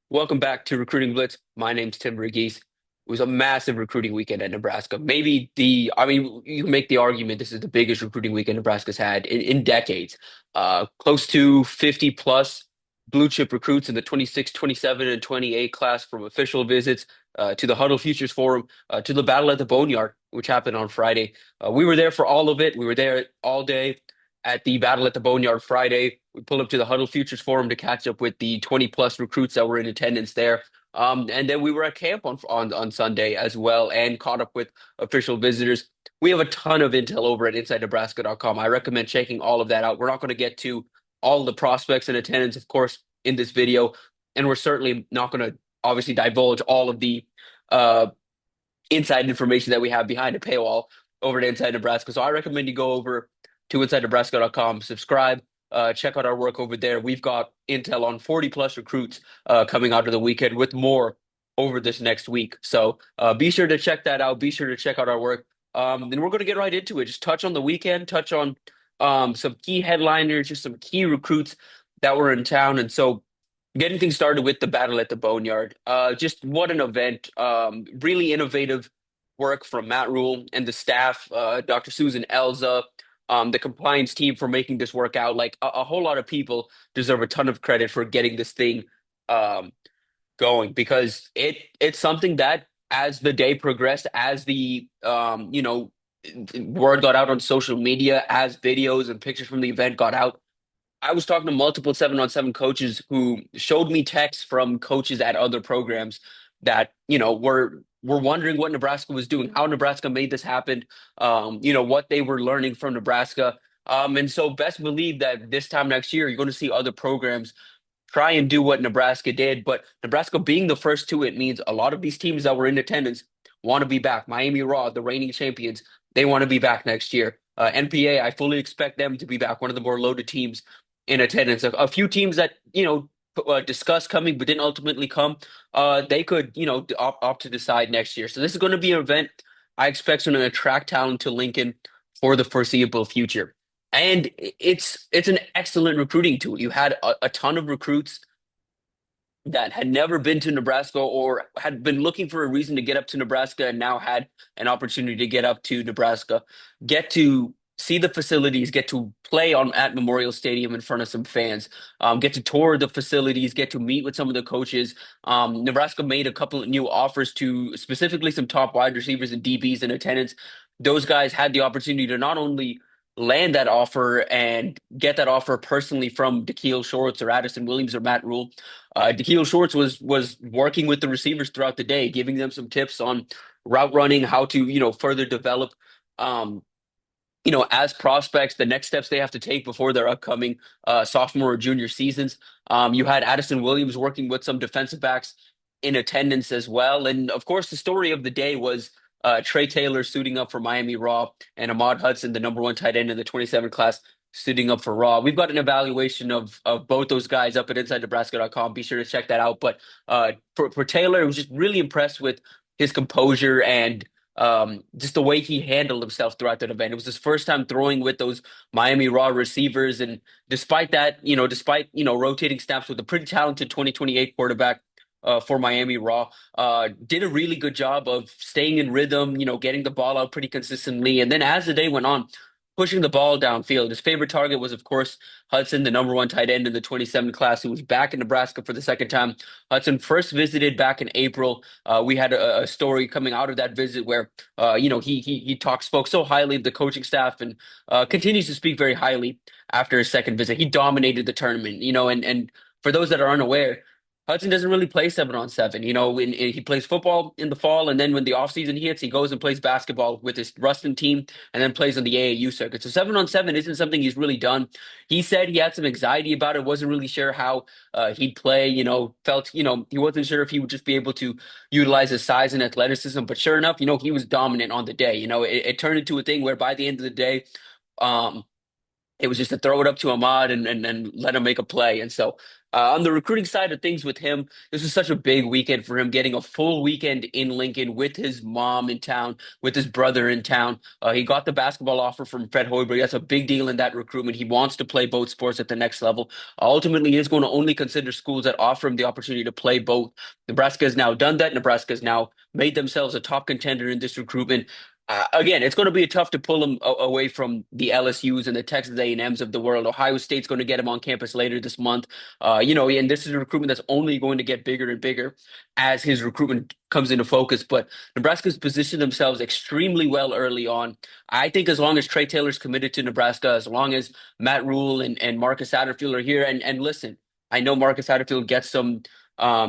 Welcome back to Recruiting Blitz. My name's Tim Verghese. It was a massive recruiting weekend at Nebraska. You can make the argument this is the biggest recruiting weekend Nebraska's had in decades. Close to 50 plus blue chip recruits in the 26, 27, and 28 class from official visits to the Hudl Futures Forum to the battle at the Boneyard, which happened on Friday. We were there for all of it. We were there all day at the battle at the Boneyard Friday. We pulled up to the Hudl Futures Forum to catch up with the 20 plus recruits that were in attendance there. And then we were at camp on Sunday as well and caught up with official visitors. We have a ton of intel over at InsideNebraska.com. I recommend checking all of that out. We're not going to get to all the prospects in attendance, of course, in this video, and we're certainly not going to obviously divulge all of the uh, inside information that we have behind a paywall over to Inside Nebraska. So I recommend you go over to InsideNebraska.com, subscribe, check out our work over there. We've got intel on 40 plus recruits coming out of the weekend with more over this next week. So be sure to check that out. Be sure to check out our work. And we're going to get right into it. Just touch on the weekend, touch on some key headliners, just some key recruits that were in town. And so getting things started with the battle at the Boneyard. Just what an event. Really innovative work from Matt Rule and the staff, Dr. Susan Elza, the compliance team for making this work out. Like a whole lot of people deserve a ton of credit for getting this thing um, going because it's something that as the day progressed, as the word got out on social media, as videos and pictures from the event got out, I was talking to multiple 7-on-7 coaches who showed me texts from coaches at other programs that, were wondering what Nebraska was doing, how Nebraska made this happen, what they were learning from Nebraska. And so best believe that this time next year, you're going to see other programs try and do what Nebraska did. But Nebraska being the first to it means a lot of these teams that were in attendance want to be back. Miami Raw, the reigning champions, they want to be back next year. NPA, I fully expect them to be back, one of the more loaded teams in attendance. A few teams that, discussed coming but didn't ultimately come, they could, opt to decide next year. So this is going to be an event I expect is going to attract talent to Lincoln for the foreseeable future. And it's an excellent recruiting tool. You had a ton of recruits that had never been to Nebraska or had been looking for a reason to get up to Nebraska and now had an opportunity to get up to Nebraska, get to see the facilities, get to play on at Memorial Stadium in front of some fans, get to tour the facilities, get to meet with some of the coaches. Nebraska made a couple of new offers to specifically some top wide receivers and DBs in attendance. Those guys had the opportunity to not only land that offer and get that offer personally from Dikeel Shorts or Addison Williams or Matt Rule. Dikeel Shorts was working with the receivers throughout the day, giving them some tips on route running, how to further develop um, as prospects, the next steps they have to take before their upcoming sophomore or junior seasons. You had Addison Williams working with some defensive backs in attendance as well. And of course, the story of the day was Trey Taylor suiting up for Miami Raw and Ahmad Hudson, the number one tight end in the 27 class, suiting up for Raw. We've got an evaluation of both those guys up at InsideNebraska.com. Be sure to check that out. But for Taylor, I was just really impressed with his composure and just the way he handled himself throughout that event. It was his first time throwing with those Miami Raw receivers, and despite that, despite rotating snaps with a pretty talented 2028 quarterback for Miami Raw, did a really good job of staying in rhythm, getting the ball out pretty consistently, and then as the day went on, pushing the ball downfield. His favorite target was, of course, Hudson, the number one tight end in the 27 class, who was back in Nebraska for the second time. Hudson first visited back in April. We had a story coming out of that visit where, he spoke so highly of the coaching staff and continues to speak very highly after his second visit. He dominated the tournament, and for those that are unaware, Hudson doesn't really play 7-on-7. He plays football in the fall, and then when the offseason hits, he goes and plays basketball with his Ruston team and then plays on the AAU circuit. So 7-on-7 isn't something he's really done. He said he had some anxiety about it, wasn't really sure how he'd play, felt, he wasn't sure if he would just be able to utilize his size and athleticism. But sure enough, he was dominant on the day. It turned into a thing where by the end of the day, um, It was just to throw it up to Ahmad and let him make a play. And so on the recruiting side of things with him, this was such a big weekend for him, getting a full weekend in Lincoln with his mom in town, with his brother in town. He got the basketball offer from Fred Hoiberg. That's a big deal in that recruitment. He wants to play both sports at the next level. Ultimately, he is going to only consider schools that offer him the opportunity to play both. Nebraska has now done that. Nebraska has now made themselves a top contender in this recruitment. Again, it's going to be tough to pull him away from the LSUs and the Texas A&Ms of the world. Ohio State's going to get him on campus later this month. And this is a recruitment that's only going to get bigger and bigger as his recruitment comes into focus. But Nebraska's positioned themselves extremely well early on. I think as long as Trey Taylor's committed to Nebraska, as long as Matt Rule and Marcus Satterfield are here, and listen, I know Marcus Satterfield gets some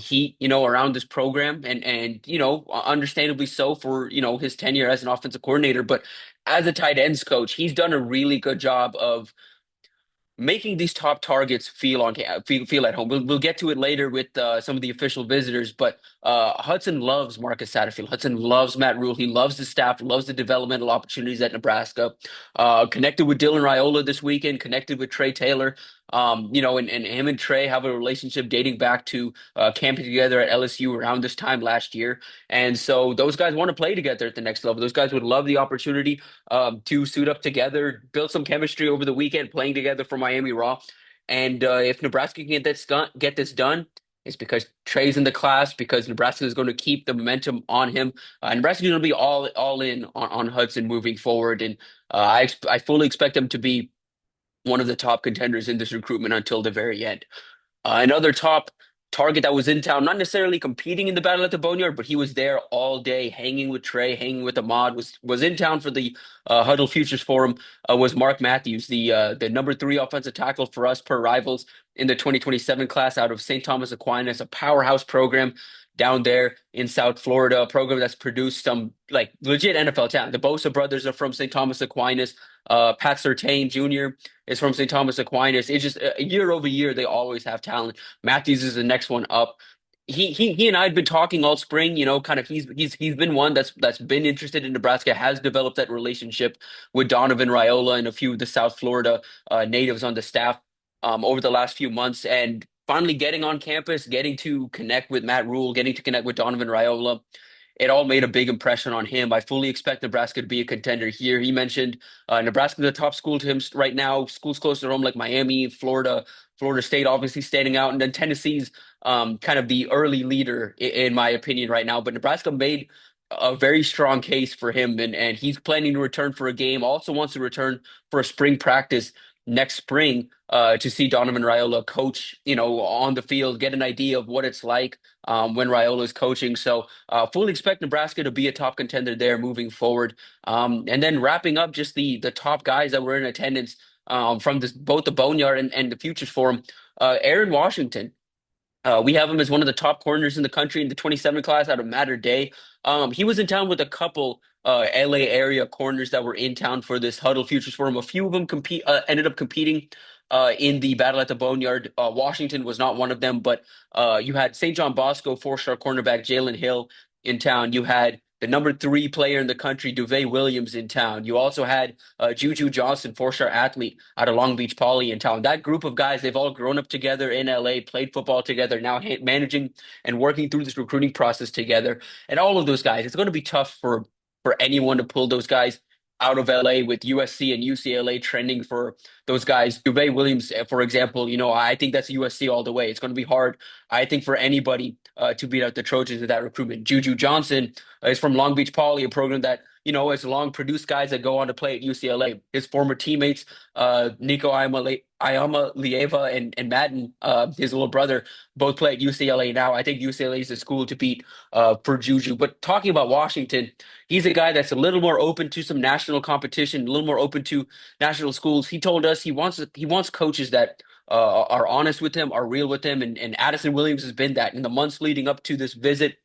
heat, around this program and understandably so for, his tenure as an offensive coordinator. But as a tight ends coach, he's done a really good job of making these top targets feel at home. We'll get to it later with some of the official visitors, but Hudson loves Marcus Satterfield. Hudson loves Matt Rule. He loves the staff, loves the developmental opportunities at Nebraska. Connected with Dylan Raiola this weekend, connected with Trey Taylor. And him and Trey have a relationship dating back to camping together at LSU around this time last year. And so those guys want to play together at the next level. Those guys would love the opportunity to suit up together, build some chemistry over the weekend, playing together for Miami Raw. And if Nebraska can get this done, it's because Trey's in the class, because Nebraska is going to keep the momentum on him. Nebraska is going to be all in on Hudson moving forward, and I fully expect him to be one of the top contenders in this recruitment until the very end. Another top target that was in town, not necessarily competing in the battle at the Boneyard, but he was there all day, hanging with Trey, hanging with Ahmad. Was in town for the Hudl Futures Forum. Was Mark Matthews, the number three offensive tackle for us per Rivals in the 2027 class out of St. Thomas Aquinas, a powerhouse program down there in South Florida, a program that's produced some like legit NFL talent. The Bosa brothers are from St. Thomas Aquinas. Pat Surtain Jr. is from St. Thomas Aquinas. It's just year over year, they always have talent. Matthews is the next one up. He and I had been talking all spring, kind of he's been one that's been interested in Nebraska, has developed that relationship with Donovan Raiola and a few of the South Florida natives on the staff over the last few months, and finally getting on campus, getting to connect with Matt Rule, getting to connect with Donovan Raiola. It all made a big impression on him. I fully expect Nebraska to be a contender here. He mentioned Nebraska is the top school to him right now. Schools close to home like Miami, Florida, Florida State obviously standing out. And then Tennessee's kind of the early leader, in my opinion, right now. But Nebraska made a very strong case for him, and he's planning to return for a game, also wants to return for a spring practice next spring to see Donovan Raiola coach, on the field, get an idea of what it's like when Raiola is coaching. So fully expect Nebraska to be a top contender there moving forward. And then wrapping up just the top guys that were in attendance from both the Boneyard and the Futures Forum. Aaron Washington. We have him as one of the top corners in the country in the 27 class out of Mater Day. He was in town with a couple LA area corners that were in town for this Hudl Futures Forum. A few of them ended up competing in the battle at the Boneyard. Washington was not one of them, but you had St. John Bosco four-star cornerback Jalen Hill in town. You had the number three player in the country, Duvet Williams, in town. You also had Juju Johnson, four-star athlete out of Long Beach Poly in town. That group of guys, they've all grown up together in LA, played football together, now managing and working through this recruiting process together. And all of those guys, it's going to be tough for anyone to pull those guys out of LA with USC and UCLA trending for those guys. Duvet Williams, for example, I think that's USC all the way. It's going to be hard, I think, for anybody to beat out the Trojans in that recruitment. Juju Johnson is from Long Beach Poly, a program that, has long produced guys that go on to play at UCLA. His former teammates, Nico Ayama Lieva and Madden, his little brother, both play at UCLA now. I think UCLA is the school to beat for Juju. But talking about Washington, he's a guy that's a little more open to some national competition, a little more open to national schools. He told us he wants coaches that are honest with him, are real with him, and Addison Williams has been that. In the months leading up to this visit,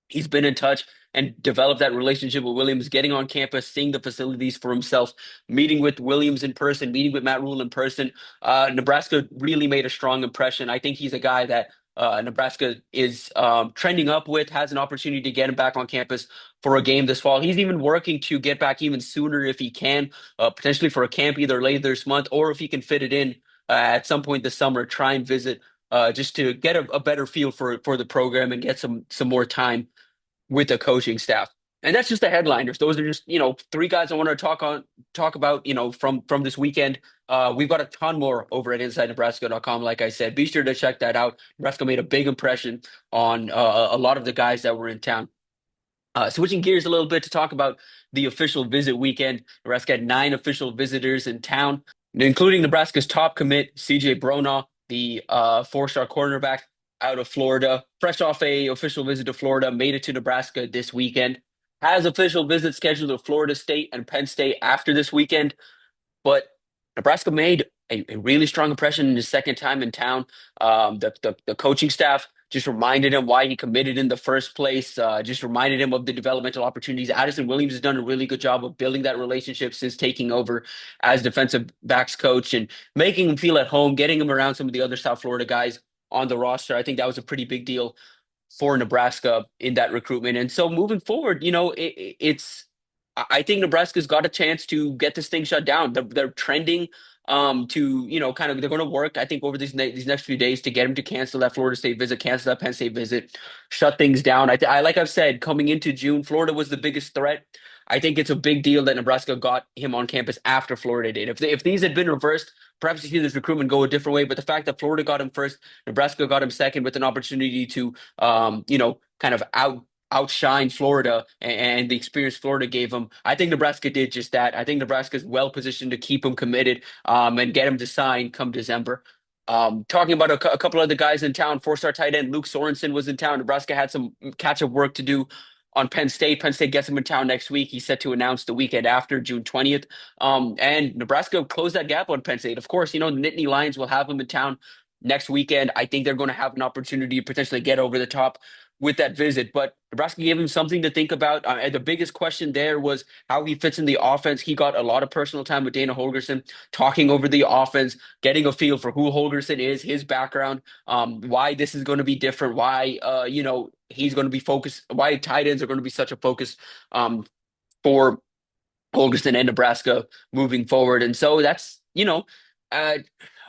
he's been in touch and developed that relationship with Williams, getting on campus, seeing the facilities for himself, meeting with Williams in person, meeting with Matt Rule in person. Nebraska really made a strong impression. I think he's a guy that Nebraska is trending up with, has an opportunity to get him back on campus for a game this fall. He's even working to get back even sooner if he can, potentially for a camp either later this month or if he can fit it in at some point this summer, try and visit just to get a better feel for the program and get some more time with the coaching staff. And that's just the headliners. Those are just, three guys I want to talk about, from this weekend. We've got a ton more over at InsideNebraska.com. Like I said, be sure to check that out. Nebraska made a big impression on a lot of the guys that were in town. Switching gears a little bit to talk about the official visit weekend. Nebraska had 9 official visitors in town, including Nebraska's top commit, CJ Bronaugh, the 4-star cornerback out of Florida, fresh off a official visit to Florida, made it to Nebraska this weekend. Has official visits scheduled to Florida State and Penn State after this weekend. But Nebraska made a really strong impression in his second time in town. The coaching staff just reminded him why he committed in the first place, just reminded him of the developmental opportunities. Addison Williams has done a really good job of building that relationship since taking over as defensive backs coach and making him feel at home, getting him around some of the other South Florida guys on the roster. I think that was a pretty big deal for Nebraska in that recruitment. And so moving forward, it's I think Nebraska's got a chance to get this thing shut down. They're trending to, kind of they're going to work, I think, over these next few days to get him to cancel that Florida State visit, cancel that Penn State visit, shut things down. I like I've said, coming into June, Florida was the biggest threat. I think it's a big deal that Nebraska got him on campus after Florida did. If these had been reversed, perhaps you see this recruitment go a different way. But the fact that Florida got him first, Nebraska got him second, with an opportunity to, kind of outshine Florida and the experience Florida gave him. I think Nebraska did just that. I think Nebraska is well positioned to keep him committed and get him to sign come December. Talking about a couple other guys in town, 4-star tight end Luke Sorenson was in town. Nebraska had some catch-up work to do on Penn State. Penn State gets him in town next week. He's set to announce the weekend after, June 20th. And Nebraska closed that gap on Penn State. Of course, the Nittany Lions will have him in town next weekend. I think they're going to have an opportunity to potentially get over the top with that visit. But Nebraska gave him something to think about. And the biggest question there was how he fits in the offense. He got a lot of personal time with Dana Holgorsen, talking over the offense, getting a feel for who Holgorsen is, his background, why this is going to be different, why he's going to be focused, why tight ends are going to be such a focus for Holgorsen and Nebraska moving forward. And so that's uh,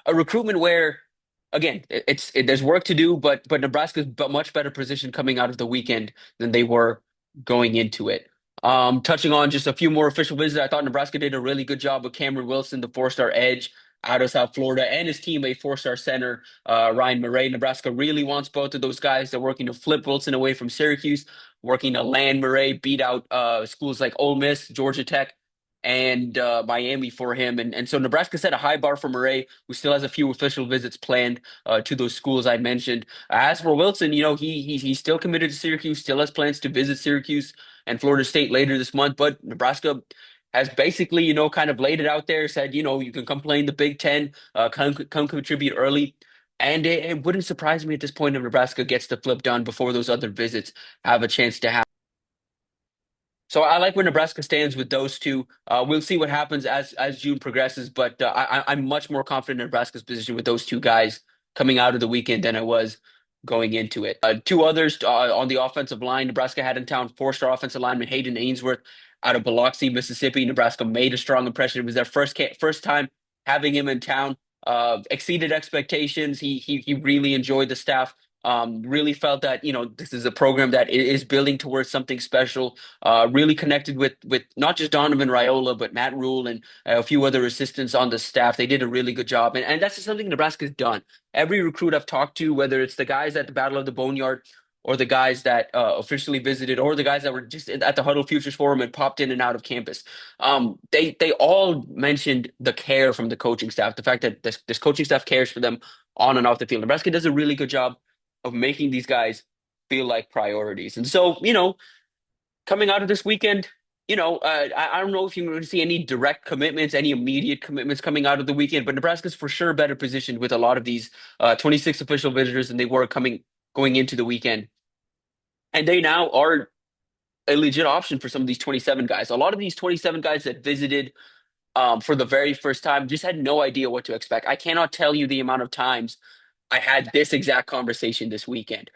a recruitment where, again, there's work to do, but Nebraska's much better position coming out of the weekend than they were going into it. Touching on just a few more official visits, I thought Nebraska did a really good job with Cameron Wilson, the 4-star edge out of South Florida, and his teammate, 4-star center Ryan Murray. Nebraska really wants both of those guys. They're working to flip Wilson away from Syracuse, working to land Murray, beat out schools like Ole Miss, Georgia Tech, and Miami for him. And so Nebraska set a high bar for Murray, who still has a few official visits planned to those schools I mentioned. As for Wilson, he's still committed to Syracuse, still has plans to visit Syracuse and Florida State later this month. But Nebraska has basically, kind of laid it out there, said, you can come play in the Big Ten, come contribute early. And it wouldn't surprise me at this point if Nebraska gets the flip done before those other visits have a chance to happen. So I like where Nebraska stands with those two. We'll see what happens as June progresses, but I'm much more confident in Nebraska's position with those two guys coming out of the weekend than I was going into it. Two others on the offensive line. Nebraska had in town 4-star offensive lineman Hayden Ainsworth out of Biloxi, Mississippi. Nebraska made a strong impression. It was their first time having him in town. Exceeded expectations. He really enjoyed the staff. Really felt that this is a program that is building towards something special. Really connected with not just Donovan Raiola but Matt Rule and a few other assistants on the staff. They did a really good job, and that's just something Nebraska's done. Every recruit I've talked to, whether it's the guys at the Battle of the Boneyard or the guys that officially visited, or the guys that were just at the Hudl Futures Forum and popped in and out of campus, they all mentioned the care from the coaching staff, the fact that this coaching staff cares for them on and off the field. Nebraska does a really good job of making these guys feel like priorities. And so, coming out of this weekend, I don't know if you're going to see any direct commitments, any immediate commitments coming out of the weekend, but Nebraska's for sure better positioned with a lot of these 26 official visitors than they were going into the weekend. And they now are a legit option for some of these 27 guys. A lot of these 27 guys that visited for the very first time just had no idea what to expect. I cannot tell you the amount of times I had this exact conversation this weekend.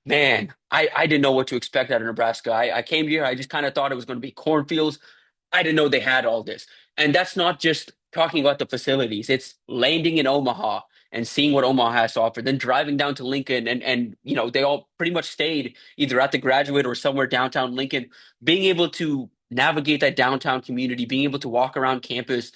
Man, I didn't know what to expect out of Nebraska. I came here, I just kind of thought it was going to be cornfields. I didn't know they had all this. And that's not just talking about the facilities. It's landing in Omaha and seeing what Omaha has to offer, then driving down to Lincoln and they all pretty much stayed either at the Graduate or somewhere downtown Lincoln, being able to navigate that downtown community, being able to walk around campus,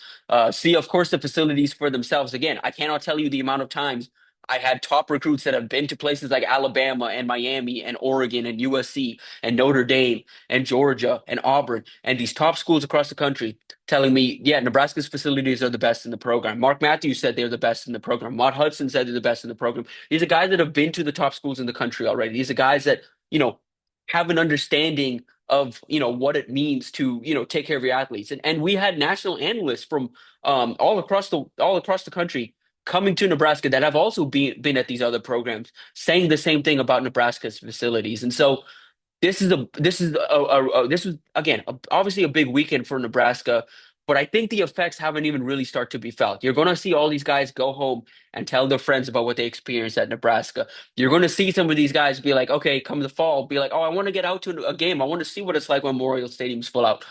see, of course, the facilities for themselves. Again, I cannot tell you the amount of times I had top recruits that have been to places like Alabama and Miami and Oregon and USC and Notre Dame and Georgia and Auburn and these top schools across the country telling me, yeah, Nebraska's facilities are the best in the program. Mark Matthews said they're the best in the program. Mott Hudson said they're the best in the program. These are guys that have been to the top schools in the country already. These are guys that, have an understanding of, what it means to, take care of your athletes. And we had national analysts from all across the country coming to Nebraska that have also been at these other programs saying the same thing about Nebraska's facilities. And so this was again obviously a big weekend for Nebraska, but I think the effects haven't even really start to be felt. You're going to see all these guys go home and tell their friends about what they experienced at Nebraska. You're going to see some of these guys be like, okay, come the fall, be like, oh, I want to get out to a game. I want to see what it's like when Memorial Stadium's full out.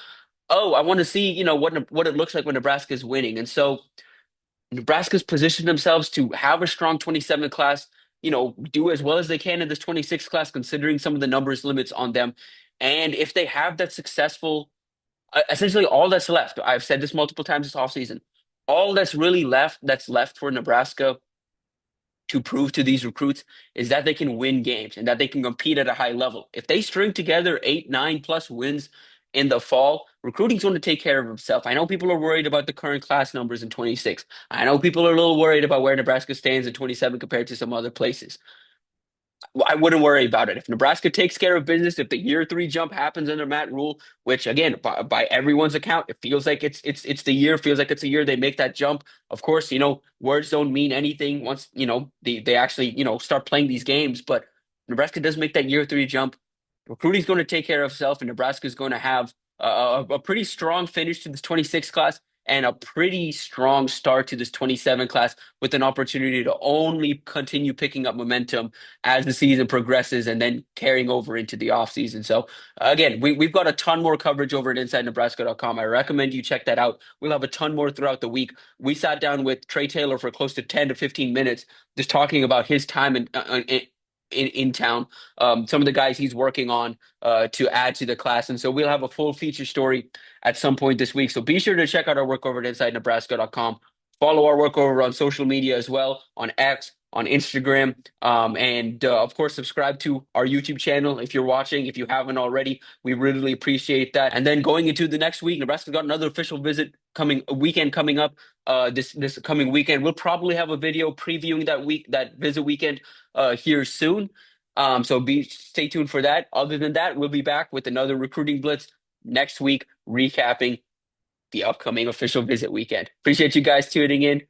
Oh, I want to see, what it looks like when Nebraska is winning. And so Nebraska's positioned themselves to have a strong 27 class, do as well as they can in this 26 class, considering some of the numbers limits on them. And if they have that successful, essentially all that's left, I've said this multiple times this offseason, all that's left for Nebraska to prove to these recruits is that they can win games and that they can compete at a high level. If they string together 8, 9+ wins in the fall, recruiting's going to take care of itself. I know people are worried about the current class numbers in 26. I know people are a little worried about where Nebraska stands in 27 compared to some other places. I wouldn't worry about it. If Nebraska takes care of business, if the year three jump happens under Matt Rule, which again, by everyone's account, it feels like it's the year, feels like it's a year they make that jump. Of course, words don't mean anything once, they actually, start playing these games. But Nebraska does make that year three jump. Recruiting's going to take care of itself, and Nebraska's going to have a pretty strong finish to this 26 class and a pretty strong start to this 27 class with an opportunity to only continue picking up momentum as the season progresses and then carrying over into the offseason. So, again, we've got a ton more coverage over at InsideNebraska.com. I recommend you check that out. We'll have a ton more throughout the week. We sat down with Trey Taylor for close to 10 to 15 minutes just talking about his time in town, some of the guys he's working on to add to the class. And so we'll have a full feature story at some point this week. So be sure to check out our work over at InsideNebraska.com. Follow our work over on social media as well, on X, on Instagram, and of course, subscribe to our YouTube channel if you're watching. If you haven't already, we really appreciate that. And then going into the next week, Nebraska's got another official weekend coming up. This coming weekend, we'll probably have a video previewing that visit weekend here soon. So stay tuned for that. Other than that, we'll be back with another recruiting blitz next week, recapping the upcoming official visit weekend. Appreciate you guys tuning in.